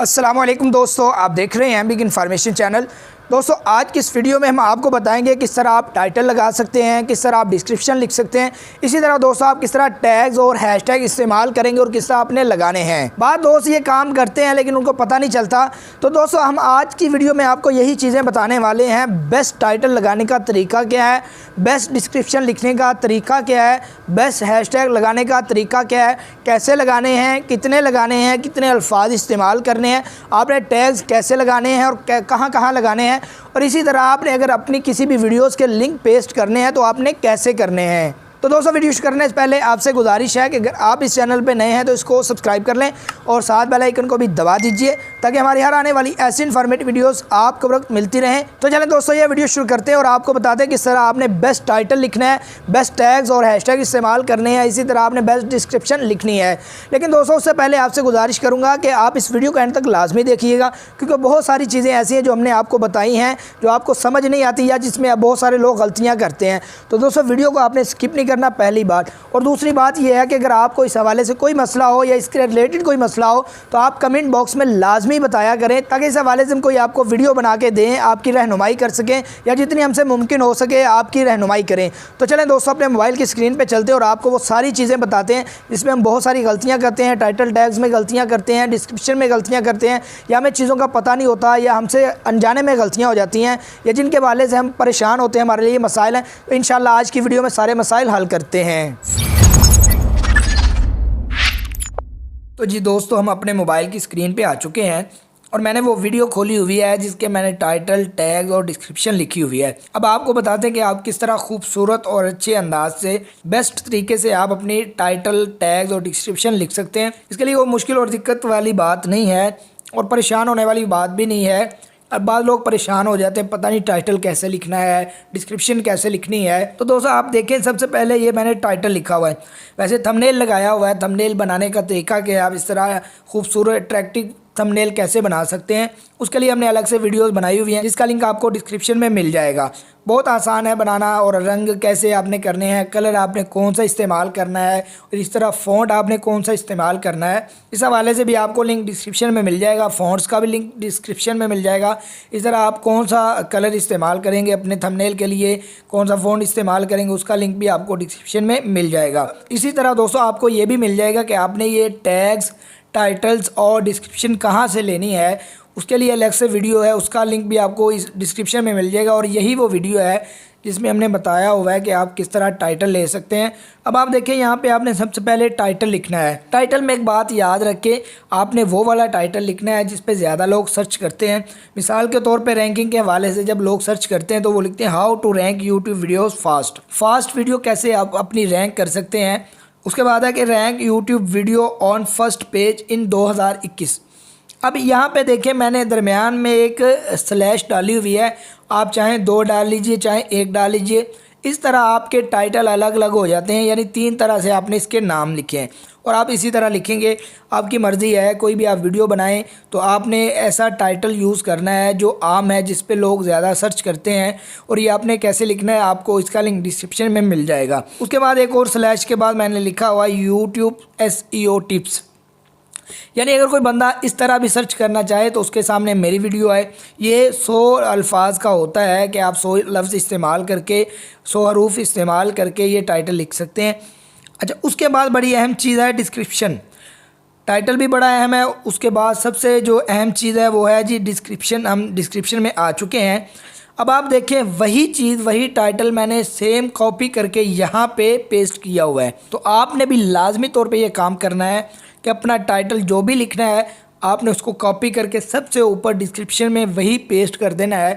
अस्सलाम वालेकुम दोस्तों, आप देख रहे हैं बिग इन्फॉर्मेशन चैनल। दोस्तों आज की इस वीडियो में हम आपको बताएंगे किस तरह आप टाइटल लगा सकते हैं, किस तरह आप डिस्क्रिप्शन लिख सकते हैं। इसी तरह दोस्तों आप किस तरह टैग्स और हैशटैग इस्तेमाल करेंगे और किस तरह आपने लगाने हैं। बात दोस्त ये काम करते हैं लेकिन उनको पता नहीं चलता। तो दोस्तों हम आज की वीडियो में आपको यही चीज़ें बताने वाले हैं। बेस्ट टाइटल लगाने का तरीका क्या है, बेस्ट डिस्क्रिप्शन लिखने का तरीका क्या है, बेस्ट हैशटैग लगाने का तरीका क्या है, कैसे लगाने हैं, कितने लगाने हैं, कितने अल्फाज इस्तेमाल करने हैं, आपने टैग्स कैसे लगाने हैं और कहाँ कहाँ लगाने हैं, और इसी तरह आपने अगर अपनी किसी भी वीडियोस के लिंक पेस्ट करने हैं तो आपने कैसे करने हैं। तो दोस्तों वीडियो शुरू करने से पहले आपसे गुजारिश है कि अगर आप इस चैनल पे नए हैं तो इसको सब्सक्राइब कर लें और साथ बेल आइकन को भी दबा दीजिए ताकि हमारी हर आने वाली ऐसी इन्फॉर्मेटिव वीडियोस आपको वक्त मिलती रहें। तो चलें दोस्तों ये वीडियो शुरू करते हैं और आपको बताते हैं किस तरह आपने बेस्ट टाइटल लिखना है, बेस्ट टैग्स और हैशटैग इस्तेमाल करने हैं, इसी तरह आपने बेस्ट डिस्क्रिप्शन लिखनी है। लेकिन दोस्तों उससे पहले आपसे गुजारिश करूँगा कि आप इस वीडियो को एंड तक लाजमी देखिएगा, क्योंकि बहुत सारी चीज़ें ऐसी हैं जो हमने आपको बताई हैं जो आपको समझ नहीं आती या जिसमें बहुत सारे लोग गलतियाँ करते हैं। तो दोस्तों वीडियो को आपने स्किप नहीं करना, पहली बात। और दूसरी बात यह है कि अगर आपको इस हवाले से कोई मसला हो या इसके रिलेटेड कोई मसला हो तो आप कमेंट बॉक्स में लाजमी बताया करें ताकि इस हवाले से हम कोई आपको वीडियो बना के दें, आपकी रहनुमाई कर सकें या जितनी हमसे मुमकिन हो सके आपकी रहनुमाई करें। तो चलें दोस्तों अपने मोबाइल की स्क्रीन पे चलते हैं और आपको वो सारी चीज़ें बताते हैं जिसमें हम बहुत सारी गलतियाँ करते हैं। टाइटल टैग्स में गलतियाँ करते हैं, डिस्क्रिप्शन में गलतियाँ करते हैं, या हमें चीज़ों का पता नहीं होता या हमसे अनजाने में गलतियाँ हो जाती हैं या जिनके हवाले से हम परेशान होते हैं, हमारे लिए मसाइल हैं। तो इंशाल्लाह आज की वीडियो में सारे मसाइल हल करते हैं। तो जी दोस्तों हम अपने मोबाइल की स्क्रीन पे आ चुके हैं और मैंने वो वीडियो खोली हुई है जिसके मैंने टाइटल टैग और डिस्क्रिप्शन लिखी हुई है। अब आपको बताते हैं कि आप किस तरह खूबसूरत और अच्छे अंदाज से बेस्ट तरीके से आप अपनी टाइटल टैग्स और डिस्क्रिप्शन लिख सकते हैं। इसके लिए वो मुश्किल और दिक्कत वाली बात नहीं है और परेशान होने वाली बात भी नहीं है। अब बाद लोग परेशान हो जाते हैं, पता नहीं टाइटल कैसे लिखना है, डिस्क्रिप्शन कैसे लिखनी है। तो दोस्तों आप देखें, सबसे पहले ये मैंने टाइटल लिखा हुआ है, वैसे थंबनेल लगाया हुआ है। थंबनेल बनाने का तरीका क्या है, आप इस तरह खूबसूरत अट्रैक्टिव थंबनेल कैसे बना सकते हैं, उसके लिए हमने अलग से वीडियोस बनाई हुई हैं जिसका लिंक आपको डिस्क्रिप्शन में मिल जाएगा। बहुत आसान है बनाना, और रंग कैसे आपने करने हैं, कलर आपने कौन सा इस्तेमाल करना है, और इस तरह फ़ॉन्ट आपने कौन सा इस्तेमाल करना है, इस हवाले से भी आपको लिंक डिस्क्रिप्शन में मिल जाएगा। फ़ॉन्ट्स का भी लिंक डिस्क्रिप्शन में मिल जाएगा। इस तरह आप कौन सा कलर इस्तेमाल करेंगे अपने थंबनेल के लिए, कौन सा फ़ॉन्ट इस्तेमाल करेंगे, उसका लिंक भी आपको डिस्क्रिप्शन में मिल जाएगा। इसी तरह दोस्तों आपको ये भी मिल जाएगा कि आपने ये टैग्स, टाइटल्स और डिस्क्रिप्शन कहाँ से लेनी है, उसके लिए अलग से वीडियो है, उसका लिंक भी आपको इस डिस्क्रिप्शन में मिल जाएगा। और यही वो वीडियो है जिसमें हमने बताया हुआ है कि आप किस तरह टाइटल ले सकते हैं। अब आप देखें यहाँ पे आपने सबसे पहले टाइटल लिखना है। टाइटल में एक बात याद रखें, आपने वो वाला टाइटल लिखना है जिस पे ज़्यादा लोग सर्च करते हैं। मिसाल के तौर पे रैंकिंग के हवाले से जब लोग सर्च करते हैं तो वो लिखते हैं how to rank YouTube videos fast video कैसे आप अपनी रैंक कर सकते हैं। उसके बाद है कि rank YouTube video on first page in 2021। अब यहाँ पे देखें मैंने दरमियान में एक स्लैश डाली हुई है, आप चाहें 2 डाल लीजिए, चाहें 1 डाल लीजिए। इस तरह आपके टाइटल अलग अलग हो जाते हैं, यानी 3 तरह से आपने इसके नाम लिखे हैं और आप इसी तरह लिखेंगे। आपकी मर्ज़ी है, कोई भी आप वीडियो बनाएं तो आपने ऐसा टाइटल यूज़ करना है जो आम है, जिस पे लोग ज़्यादा सर्च करते हैं, और ये आपने कैसे लिखना है आपको इसका लिंक डिस्क्रिप्शन में मिल जाएगा। उसके बाद एक और स्लैश के बाद मैंने लिखा हुआ यूट्यूब SEO टिप्स, यानी अगर कोई बंदा इस तरह भी सर्च करना चाहे तो उसके सामने मेरी वीडियो है। ये 100 अल्फाज का होता है कि आप 100 लफ्ज़ इस्तेमाल करके, 100 हरूफ इस्तेमाल करके ये टाइटल लिख सकते हैं। अच्छा, उसके बाद बड़ी अहम चीज़ है डिस्क्रिप्शन। टाइटल भी बड़ा अहम है, उसके बाद सबसे जो अहम चीज़ है वो है जी डिस्क्रिप्शन। हम डिस्क्रिप्शन में आ चुके हैं। अब आप देखें वही चीज़, वही टाइटल मैंने सेम कॉपी करके यहाँ पे पेस्ट किया हुआ है। तो आपने भी लाजमी तौर पे ये काम करना है कि अपना टाइटल जो भी लिखना है आपने उसको कॉपी करके सबसे ऊपर डिस्क्रिप्शन में वही पेस्ट कर देना है,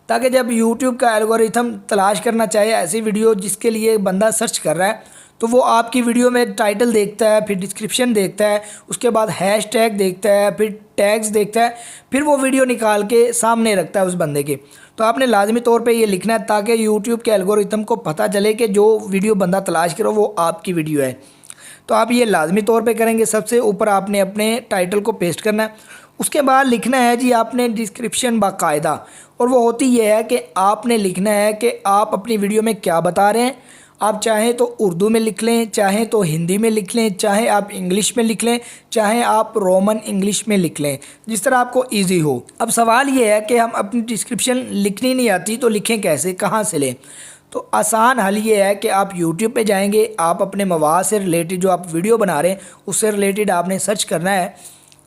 ताकि जब यूट्यूब का एल्गोरिथम तलाश करना चाहे ऐसी वीडियो जिसके लिए बंदा सर्च कर रहा है तो वो आपकी वीडियो में टाइटल देखता है, फिर डिस्क्रिप्शन देखता है, उसके बाद हैशटैग देखता है, फिर टैग्स देखता है, फिर वो वीडियो निकाल के सामने रखता है उस बंदे के। तो आपने लाजमी तौर पे ये लिखना है ताकि यूट्यूब के एल्गोरिथम को पता चले कि जो वीडियो बंदा तलाश करो वो आपकी वीडियो है। तो आप ये लाजमी तौर पे करेंगे। सबसे ऊपर आपने अपने टाइटल को पेस्ट करना है। उसके बाद लिखना है जी आपने डिस्क्रिप्शन बाकायदा, और वो होती ये है कि आपने लिखना है कि आप अपनी वीडियो में क्या बता रहे हैं, आप चाहें तो उर्दू में लिख लें, चाहें तो हिंदी में लिख लें, चाहे आप इंग्लिश में लिख लें, चाहे आप रोमन इंग्लिश में लिख लें, जिस तरह आपको ईजी हो। अब सवाल ये है कि हम अपनी डिस्क्रिप्शन लिखनी नहीं आती तो लिखें कैसे, कहाँ से लें? तो आसान हल ये है कि आप YouTube पे जाएंगे, आप अपने मवाद से रिलेटेड जो आप वीडियो बना रहे हैं उससे रिलेटेड आपने सर्च करना है।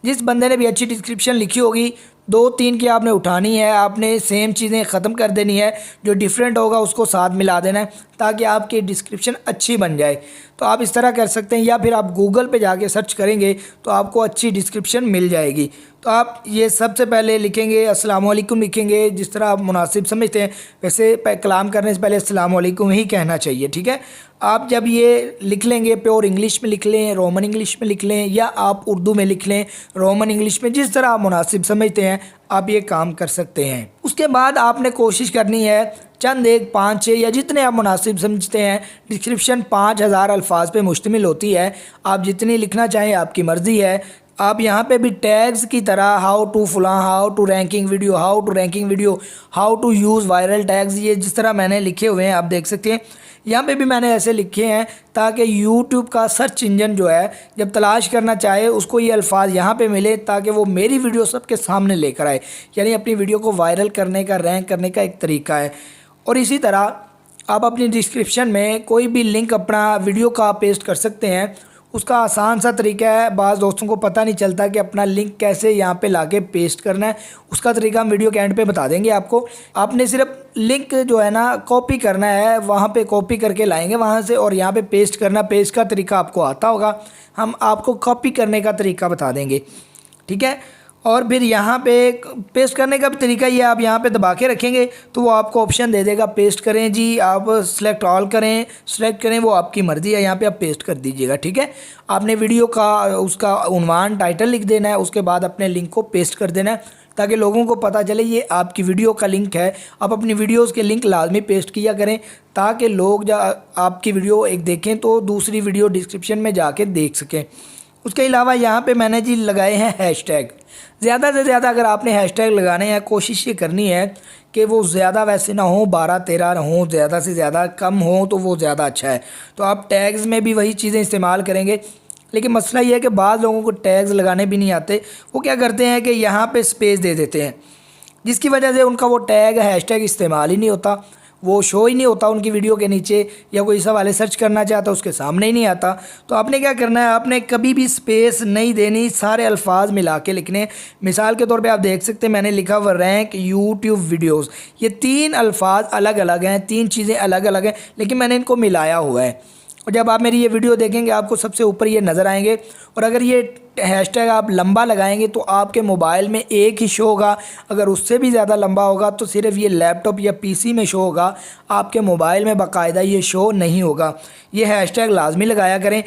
जिस बंदे ने भी अच्छी डिस्क्रिप्शन लिखी होगी 2-3 की आपने उठानी है, आपने सेम चीज़ें ख़त्म कर देनी है, जो डिफरेंट होगा उसको साथ मिला देना है ताकि आपकी डिस्क्रिप्शन अच्छी बन जाए। तो आप इस तरह कर सकते हैं, या फिर आप गूगल पे जाके सर्च करेंगे तो आपको अच्छी डिस्क्रिप्शन मिल जाएगी। तो आप ये सबसे पहले लिखेंगे अस्सलाम वालेकुम लिखेंगे, जिस तरह आप मुनासिब समझते हैं। वैसे कलाम करने से पहले अस्सलाम वालेकुम ही कहना चाहिए, ठीक है। आप जब ये लिख लेंगे, प्योर इंग्लिश में लिख लें, रोमन इंग्लिश में लिख लें, या आप उर्दू में लिख लें, रोमन इंग्लिश में, जिस तरह आप मुनासिब समझते हैं आप ये काम कर सकते हैं। उसके बाद आपने कोशिश करनी है चंद 1-5-6 या जितने आप मुनासिब समझते हैं। डिस्क्रिप्शन 5000 अल्फाज पे मुश्तमिल होती है, आप जितनी लिखना चाहें आपकी मर्ज़ी है। आप यहाँ पे भी टैग्स की तरह हाउ टू फलां, how to ranking video, how to ranking video, how to use viral tags, ये जिस तरह मैंने लिखे हुए हैं आप देख सकते हैं। यहाँ पे भी मैंने ऐसे लिखे हैं ताकि YouTube का सर्च इंजन जो है जब तलाश करना चाहे उसको ये अल्फाज यहाँ पे मिले, ताकि वो मेरी वीडियो सबके सामने लेकर आए। यानी अपनी वीडियो को वायरल करने का, रैंक करने का एक तरीका है। और इसी तरह आप अपनी डिस्क्रिप्शन में कोई भी लिंक अपना वीडियो का पेस्ट कर सकते हैं। उसका आसान सा तरीका है, बाज़ दोस्तों को पता नहीं चलता कि अपना लिंक कैसे यहाँ पे लाके पेस्ट करना है। उसका तरीका हम वीडियो के एंड पे बता देंगे आपको। आपने सिर्फ लिंक जो है ना कॉपी करना है, वहाँ पे कॉपी करके लाएंगे वहाँ से, और यहाँ पे पेस्ट करना। पेस्ट का तरीका आपको आता होगा, हम आपको कॉपी करने का तरीका बता देंगे, ठीक है। और फिर यहाँ पे पेस्ट करने का भी तरीका ये, आप यहाँ पे दबा के रखेंगे तो वो आपको ऑप्शन दे देगा पेस्ट करें जी, आप सेलेक्ट ऑल करें, सेलेक्ट करें, वो आपकी मर्ज़ी है। यहाँ पे आप पेस्ट कर दीजिएगा, ठीक है। आपने वीडियो का उसका उन्वान टाइटल लिख देना है, उसके बाद अपने लिंक को पेस्ट कर देना है ताकि लोगों को पता चले ये आपकी वीडियो का लिंक है। आप अपनी वीडियोज़ के लिंक लाजमी पेस्ट किया करें ताकि लोग जब आपकी वीडियो एक देखें तो दूसरी वीडियो डिस्क्रिप्शन में जाके देख सकें। उसके अलावा यहाँ पे मैंने जी लगाए हैं हैशटैग। ज़्यादा से ज़्यादा अगर आपने हैशटैग लगाने हैं, कोशिश ये करनी है कि वो ज़्यादा वैसे ना हो, 12-13 ना हो, ज़्यादा से ज़्यादा कम हो तो वो ज़्यादा अच्छा है। तो आप टैग्स में भी वही चीज़ें इस्तेमाल करेंगे, लेकिन मसला ये है कि बाद लोगों को टैग्स लगाने भी नहीं आते। वो क्या करते हैं कि यहाँ पे स्पेस दे देते हैं, जिसकी वजह से उनका वो टैग हैशटैग इस्तेमाल ही नहीं होता, वो शो ही नहीं होता उनकी वीडियो के नीचे, या कोई सवाल सर्च करना चाहता उसके सामने ही नहीं आता। तो आपने क्या करना है, आपने कभी भी स्पेस नहीं देनी, सारे अल्फाज मिला के लिखने। मिसाल के तौर पे आप देख सकते हैं मैंने लिखा हुआ रैंक यूट्यूब वीडियोस। ये 3 अल्फाज अलग अलग हैं, 3 चीज़ें अलग अलग हैं, लेकिन मैंने इनको मिलाया हुआ है। और जब आप मेरी ये वीडियो देखेंगे आपको सबसे ऊपर ये नज़र आएंगे। और अगर ये हैशटैग आप लंबा लगाएंगे तो आपके मोबाइल में एक ही शो होगा, अगर उससे भी ज़्यादा लंबा होगा तो सिर्फ ये लैपटॉप या पीसी में शो होगा, आपके मोबाइल में बाकायदा ये शो नहीं होगा। ये हैशटैग लाजमी लगाया करें।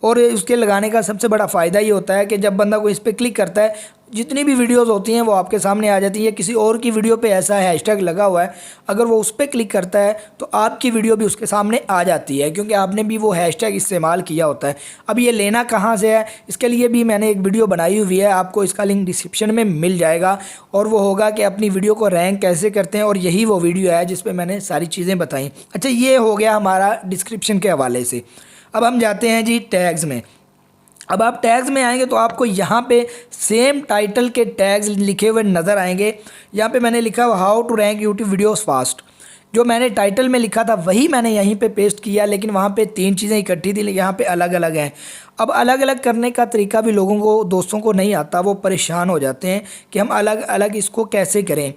और उसके लगाने का सबसे बड़ा फ़ायदा ये होता है कि जब बंदा कोई इस पर क्लिक करता है, जितनी भी वीडियोस होती हैं वो आपके सामने आ जाती है। किसी और की वीडियो पे ऐसा हैशटैग लगा हुआ है, अगर वो उस पर क्लिक करता है तो आपकी वीडियो भी उसके सामने आ जाती है, क्योंकि आपने भी वो हैशटैग इस्तेमाल किया होता है। अब ये लेना कहाँ से है, इसके लिए भी मैंने एक वीडियो बनाई हुई है, आपको इसका लिंक डिस्क्रिप्शन में मिल जाएगा। और वो होगा कि अपनी वीडियो को रैंक कैसे करते हैं, और यही वो वीडियो है जिस पर मैंने सारी चीज़ें बताई। अच्छा, ये हो गया हमारा डिस्क्रिप्शन के हवाले से। अब हम जाते हैं जी टैग्स में। अब आप टैग्स में आएंगे तो आपको यहाँ पे सेम टाइटल के टैग्स लिखे हुए नज़र आएंगे। यहाँ पे मैंने लिखा हुआ how to rank YouTube videos fast. जो मैंने टाइटल में लिखा था वही मैंने यहीं पे पेस्ट किया, लेकिन वहाँ पे 3 चीज़ें इकट्ठी थी, यहाँ पे अलग अलग हैं। अब अलग अलग करने का तरीका भी लोगों को, दोस्तों को नहीं आता, वो परेशान हो जाते हैं कि हम अलग अलग इसको कैसे करें,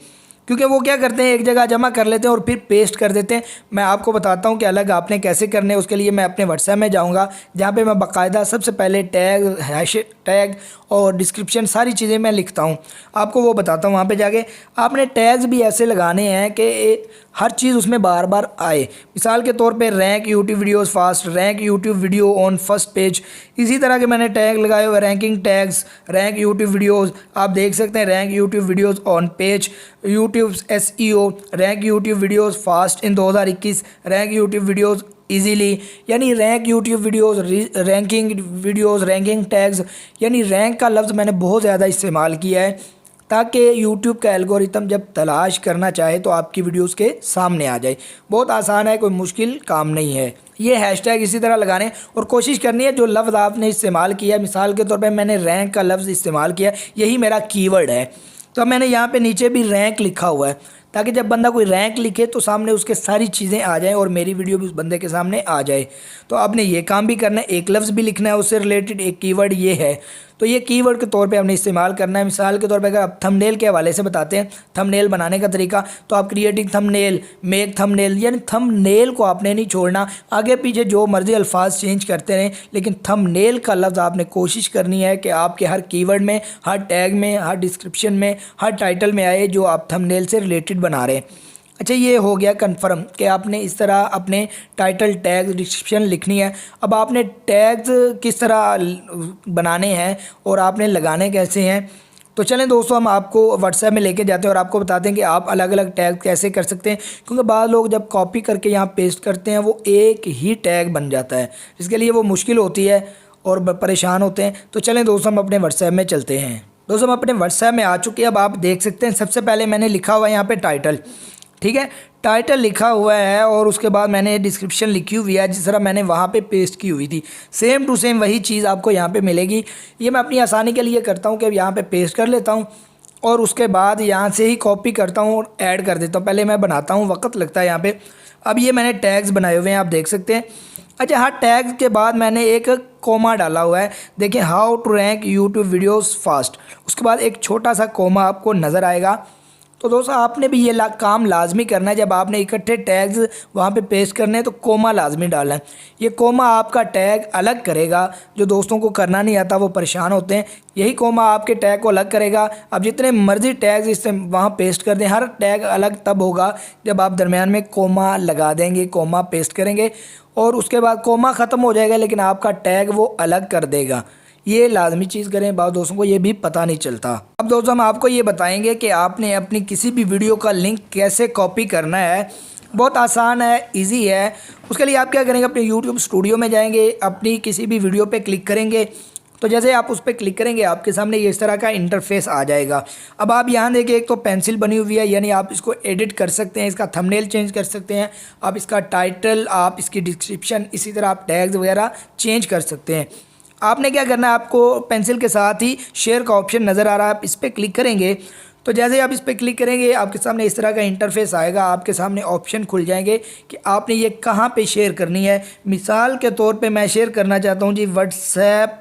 क्योंकि वो क्या करते हैं एक जगह जमा कर लेते हैं और फिर पेस्ट कर देते हैं। मैं आपको बताता हूँ कि अलग आपने कैसे करने हैं। उसके लिए मैं अपने व्हाट्सएप में जाऊँगा, जहाँ पे मैं बाकायदा सबसे पहले टैग, हैशटैग और डिस्क्रिप्शन सारी चीज़ें मैं लिखता हूँ, आपको वो बताता हूँ। वहाँ पे जाके आपने टैग्स भी ऐसे लगाने हैं कि हर चीज़ उसमें बार बार आए। मिसाल के तौर पे rank YouTube videos fast, rank YouTube video on first page, इसी तरह के मैंने टैग लगाए हुए। Ranking tags, rank YouTube videos, आप देख सकते हैं rank YouTube videos on page, YouTube SEO, rank YouTube videos fast in 2021, rank YouTube videos easily, यानी rank YouTube videos, ranking videos, ranking tags, यानी रैंक का लफ्ज़ मैंने बहुत ज़्यादा इस्तेमाल किया है ताकि यूट्यूब का एल्गोरिथम जब तलाश करना चाहे तो आपकी वीडियोस के सामने आ जाए। बहुत आसान है, कोई मुश्किल काम नहीं है। ये हैशटैग इसी तरह लगाने और कोशिश करनी है जो लफ्ज़ आपने इस्तेमाल किया, मिसाल के तौर पे मैंने रैंक का लफ्ज़ इस्तेमाल किया, यही मेरा कीवर्ड है, तो मैंने यहाँ पे नीचे भी रैंक लिखा हुआ है ताकि जब बंदा कोई रैंक लिखे तो सामने उसके सारी चीज़ें आ जाएं और मेरी वीडियो भी उस बंदे के सामने आ जाए। तो आपने ये काम भी करना है, एक लफ्ज़ भी लिखना है उससे रिलेटेड, एक कीवर्ड ये है, तो ये कीवर्ड के तौर पे हमने इस्तेमाल करना है। मिसाल के तौर पे अगर आप थंबनेल के हवाले से बताते हैं, थंबनेल बनाने का तरीका, तो आप क्रिएटिंग थंबनेल, मेक थंबनेल, यानी थंबनेल को आपने नहीं छोड़ना, आगे पीछे जो मर्जी अल्फाज चेंज करते रहें, लेकिन थंबनेल का लफ्ज़ आपने कोशिश करनी है कि आपके हर कीवर्ड में, हर टैग में, हर डिस्क्रिप्शन में, हर टाइटल में आए जो आप थंबनेल से रिलेटेड बना रहे हैं। अच्छा, ये हो गया कंफर्म कि आपने इस तरह अपने टाइटल, टैग, डिस्क्रिप्शन लिखनी है। अब आपने टैग्स किस तरह बनाने हैं और आपने लगाने कैसे हैं, तो चलें दोस्तों हम आपको व्हाट्सएप में लेके जाते हैं और आपको बताते हैं कि आप अलग अलग टैग कैसे कर सकते हैं, क्योंकि बाद लोग जब कॉपी करके यहाँ पेस्ट करते हैं वो एक ही टैग बन जाता है, जिसके लिए वो मुश्किल होती है और परेशान होते हैं। तो चलें दोस्तों हम अपने व्हाट्सएप में चलते हैं। दोस्तों हम अपने व्हाट्सएप में आ चुके हैं। अब आप देख सकते हैं सबसे पहले मैंने लिखा हुआ है यहाँ पे टाइटल, ठीक है, टाइटल लिखा हुआ है और उसके बाद मैंने डिस्क्रिप्शन लिखी हुई है जिस तरह मैंने वहाँ पे पेस्ट की हुई थी, सेम टू सेम वही चीज़ आपको यहाँ पे मिलेगी। ये मैं अपनी आसानी के लिए करता हूँ कि यहाँ पे पेस्ट कर लेता हूँ और उसके बाद यहाँ से ही कॉपी करता हूँ और ऐड कर देता हूँ। पहले मैं बनाता हूँ, वक्त लगता है यहाँ पे। अब ये मैंने टैग्स बनाए हुए हैं, आप देख सकते हैं। अच्छा, हर टैग के बाद मैंने एक कोमा डाला हुआ है, देखिए, how to rank YouTube videos fast, उसके बाद एक छोटा सा कोमा आपको नज़र आएगा। तो दोस्तों आपने भी ये काम लाजमी करना है, जब आपने इकट्ठे टैग्स वहाँ पे पेस्ट करने हैं तो कोमा लाजमी डालना है। ये कोमा आपका टैग अलग करेगा, जो दोस्तों को करना नहीं आता वो परेशान होते हैं, यही कोमा आपके टैग को अलग करेगा। अब जितने मर्जी टैग्स इससे वहाँ पेस्ट कर दें, हर टैग अलग तब होगा जब आप दरमियान में कोमा लगा देंगे, कोमा पेस्ट करेंगे और उसके बाद कोमा ख़त्म हो जाएगा लेकिन आपका टैग वो अलग कर देगा। ये लाजमी चीज़ करें, बहुत दोस्तों को ये भी पता नहीं चलता। अब दोस्तों हम आपको ये बताएंगे कि आपने अपनी किसी भी वीडियो का लिंक कैसे कॉपी करना है। बहुत आसान है, इजी है। उसके लिए आप क्या करेंगे, अपने यूट्यूब स्टूडियो में जाएंगे, अपनी किसी भी वीडियो पे क्लिक करेंगे, तो जैसे आप उस पर क्लिक करेंगे आपके सामने ये इस तरह का इंटरफेस आ जाएगा। अब आप यहाँ देखिए, एक तो पेंसिल बनी हुई है, यानी आप इसको एडिट कर सकते हैं, इसका थंबनेल चेंज कर सकते हैं, आप इसका टाइटल, आप इसकी डिस्क्रिप्शन, इसी तरह आप टैग्स वगैरह चेंज कर सकते हैं। आपने क्या करना है, आपको पेंसिल के साथ ही शेयर का ऑप्शन नज़र आ रहा है, आप इस पर क्लिक करेंगे, तो जैसे ही आप इस पर क्लिक करेंगे आपके सामने इस तरह का इंटरफेस आएगा, आपके सामने ऑप्शन खुल जाएंगे कि आपने ये कहाँ पे शेयर करनी है। मिसाल के तौर पे मैं शेयर करना चाहता हूँ जी व्हाट्सएप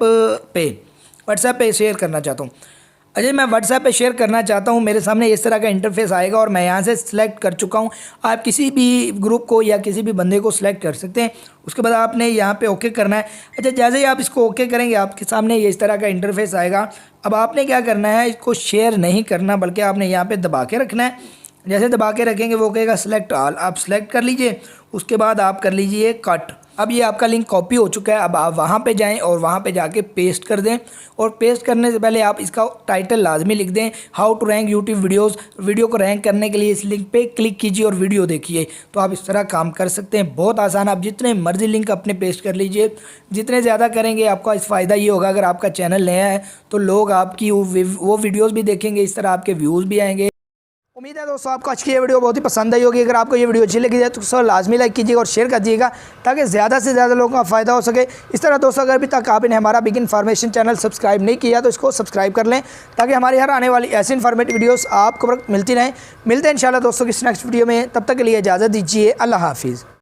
पे शेयर करना चाहता हूँ। अजय मैं व्हाट्सएप पे शेयर करना चाहता हूँ, मेरे सामने इस तरह का इंटरफेस आएगा और मैं यहाँ से सिलेक्ट कर चुका हूँ। आप किसी भी ग्रुप को या किसी भी बंदे को सिलेक्ट कर सकते हैं, उसके बाद आपने यहाँ पे ओके करना है। अच्छा, जैसे ही आप इसको ओके करेंगे आपके सामने ये इस तरह का इंटरफेस आएगा। अब आपने क्या करना है, इसको शेयर नहीं करना बल्कि आपने यहाँ पर दबा के रखना है। जैसे दबा के रखेंगे वो कहेगा सिलेक्ट ऑल, आप सिलेक्ट कर लीजिए, उसके बाद आप कर लीजिए कट। अब ये आपका लिंक कॉपी हो चुका है। अब आप वहाँ पे जाएं और वहाँ पे जाके पेस्ट कर दें और पेस्ट करने से पहले आप इसका टाइटल लाजमी लिख दें, how to rank YouTube videos. Video को रैंक करने के लिए इस लिंक पे क्लिक कीजिए और वीडियो देखिए। तो आप इस तरह काम कर सकते हैं, बहुत आसान। आप जितने मर्जी लिंक अपने पेस्ट कर लीजिए, जितने ज़्यादा करेंगे आपका इस फ़ायदा ये होगा, अगर आपका चैनल नया है तो लोग आपकी वो वीडियोज़ भी देखेंगे, इस तरह आपके व्यूज़ भी आएंगे। उम्मीद है दोस्तों आपको आज की ये वीडियो बहुत ही पसंद आई होगी। अगर आपको ये वीडियो अच्छी लगी है तो सर लाजमी लाइक कीजिएगा और शेयर कर दीजिएगा ताकि ज़्यादा से ज़्यादा लोगों का फ़ायदा हो सके। इस तरह दोस्तों अगर अभी तक आपने हमारा बिग इन्फॉर्मेशन चैनल सब्सक्राइब नहीं किया तो इसको सब्सक्राइब कर लें ताकि हमारी हर आने वाली ऐसी इन्फॉर्मेटिव वीडियोस आपको मिलती रहें। मिलते हैं इंशाल्लाह दोस्तों किसी नेक्स्ट वीडियो में, तब तक के लिए इजाज़त दीजिए। अल्लाह हाफिज़।